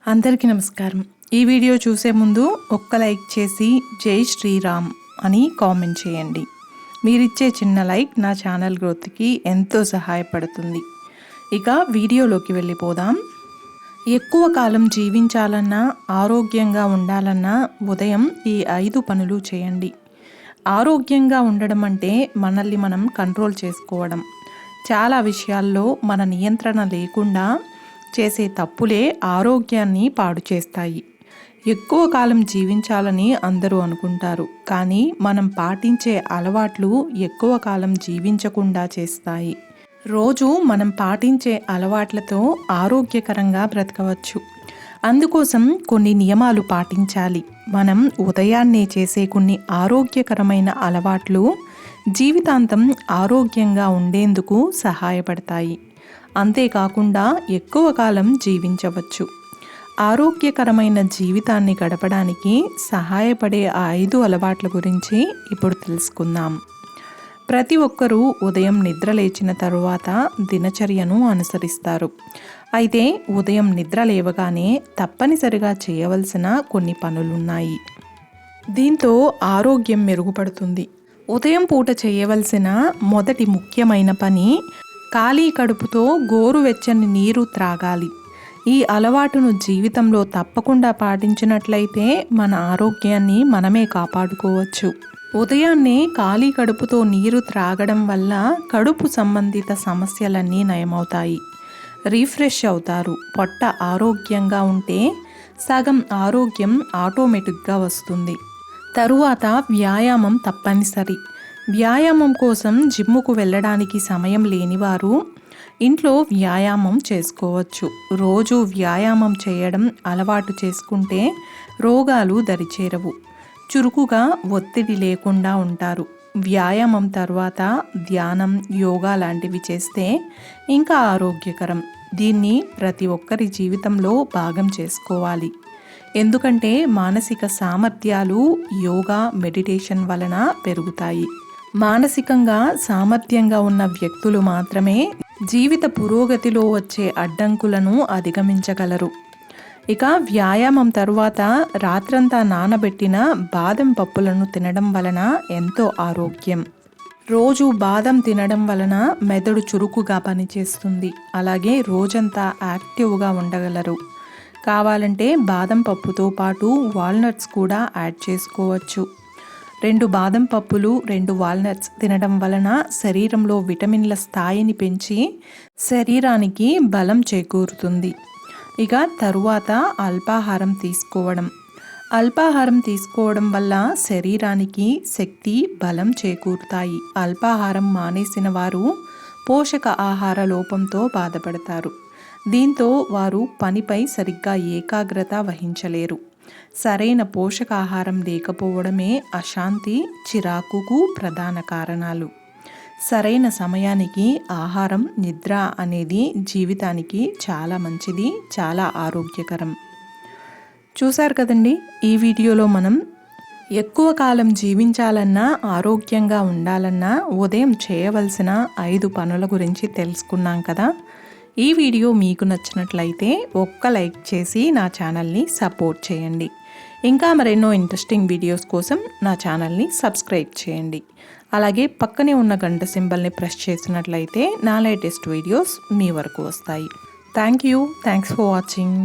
అందరికీ నమస్కారం. ఈ వీడియో చూసే ముందు ఒక్క లైక్ చేసి జై శ్రీరామ్ అని కామెంట్ చేయండి. మీరిచ్చే చిన్న లైక్ నా ఛానల్ గ్రోత్కి ఎంతో సహాయపడుతుంది. ఇక వీడియోలోకి వెళ్ళిపోదాం. ఎక్కువ కాలం జీవించాలన్నా, ఆరోగ్యంగా ఉండాలన్నా ఉదయం ఈ 5 పనులు చేయండి. ఆరోగ్యంగా ఉండడం అంటే మనల్ని మనం కంట్రోల్ చేసుకోవడం. చాలా విషయాల్లో మన నియంత్రణ లేకుండా చేసే తప్పులే ఆరోగ్యాన్ని పాడు చేస్తాయి. ఎక్కువ కాలం జీవించాలని అందరూ అనుకుంటారు, కానీ మనం పాటించే అలవాట్లు ఎక్కువ కాలం జీవించకుండా చేస్తాయి. రోజు మనం పాటించే అలవాట్లతో ఆరోగ్యకరంగా బ్రతకవచ్చు. అందుకోసం కొన్ని నియమాలు పాటించాలి. మనం ఉదయాన్నే చేసే కొన్ని ఆరోగ్యకరమైన అలవాట్లు జీవితాంతం ఆరోగ్యంగా ఉండేందుకు సహాయపడతాయి. అంతేకాకుండా ఎక్కువ కాలం జీవించవచ్చు. ఆరోగ్యకరమైన జీవితాన్ని గడపడానికి సహాయపడే ఆ 5 అలవాట్ల గురించి ఇప్పుడు తెలుసుకుందాం. ప్రతి ఒక్కరూ ఉదయం నిద్ర లేచిన తరువాత దినచర్యను అనుసరిస్తారు. అయితే ఉదయం నిద్ర లేవగానే తప్పనిసరిగా చేయవలసిన కొన్ని పనులున్నాయి. దీంతో ఆరోగ్యం మెరుగుపడుతుంది. ఉదయం పూట చేయవలసిన మొదటి ముఖ్యమైన పని ఖాళీ కడుపుతో గోరువెచ్చని నీరు త్రాగాలి. ఈ అలవాటును జీవితంలో తప్పకుండా పాటించినట్లయితే మన ఆరోగ్యాన్ని మనమే కాపాడుకోవచ్చు. ఉదయాన్నే ఖాళీ కడుపుతో నీరు త్రాగడం వల్ల కడుపు సంబంధిత సమస్యలన్నీ నయమవుతాయి. రీఫ్రెష్ అవుతారు. పొట్ట ఆరోగ్యంగా ఉంటే సగం ఆరోగ్యం ఆటోమేటిక్గా వస్తుంది. తరువాత వ్యాయామం తప్పనిసరి. వ్యాయామం కోసం జిమ్ముకు వెళ్ళడానికి సమయం లేనివారు ఇంట్లో వ్యాయామం చేసుకోవచ్చు. రోజు వ్యాయామం చేయడం అలవాటు చేసుకుంటే రోగాలు దరిచేరవు. చురుకుగా ఒత్తిడి లేకుండా ఉంటారు. వ్యాయామం తర్వాత ధ్యానం, యోగా లాంటివి చేస్తే ఇంకా ఆరోగ్యకరం. దీన్ని ప్రతి ఒక్కరి జీవితంలో భాగం చేసుకోవాలి. ఎందుకంటే మానసిక సామర్థ్యాలు యోగా, మెడిటేషన్ వలన పెరుగుతాయి. మానసికంగా సామర్థ్యంగా ఉన్న వ్యక్తులు మాత్రమే జీవిత పురోగతిలో వచ్చే అడ్డంకులను అధిగమించగలరు. ఇక వ్యాయామం తరువాత రాత్రంతా నానబెట్టిన బాదం పప్పులను తినడం వలన ఎంతో ఆరోగ్యం. రోజు బాదం తినడం వలన మెదడు చురుకుగా పనిచేస్తుంది. అలాగే రోజంతా యాక్టివ్గా ఉండగలరు. కావాలంటే బాదం పప్పుతో పాటు వాల్నట్స్ కూడా యాడ్ చేసుకోవచ్చు. 2 బాదం పప్పులు, 2 వాల్నట్స్ తినడం వలన శరీరంలో విటమిన్ల స్థాయిని పెంచి శరీరానికి బలం చేకూరుతుంది. ఇక తరువాత అల్పాహారం తీసుకోవడం. అల్పాహారం తీసుకోవడం వల్ల శరీరానికి శక్తి, బలం చేకూరుతాయి. అల్పాహారం మానేసిన వారు పోషక ఆహార లోపంతో బాధపడతారు. దీంతో వారు పనిపై సరిగ్గా ఏకాగ్రత వహించలేరు. సరైన పోషకాహారం లేకపోవడమే అశాంతి, చిరాకుకు ప్రధాన కారణాలు. సరైన సమయానికి ఆహారం, నిద్ర అనేది జీవితానికి చాలా మంచిది, చాలా ఆరోగ్యకరం. చూశారు కదండి, ఈ వీడియోలో మనం ఎక్కువ కాలం జీవించాలన్నా, ఆరోగ్యంగా ఉండాలన్నా ఉదయం చేయవలసిన 5 పనుల గురించి తెలుసుకున్నాం కదా. ఈ వీడియో మీకు నచ్చినట్లయితే ఒక్క లైక్ చేసి నా ఛానల్ని సపోర్ట్ చేయండి. ఇంకా మరెన్నో ఇంట్రెస్టింగ్ వీడియోస్ కోసం నా ఛానల్ని సబ్స్క్రైబ్ చేయండి. అలాగే పక్కనే ఉన్న గంట సింబల్ని ప్రెస్ చేసినట్లయితే నా లేటెస్ట్ వీడియోస్ మీ వరకు వస్తాయి. Thanks for watching.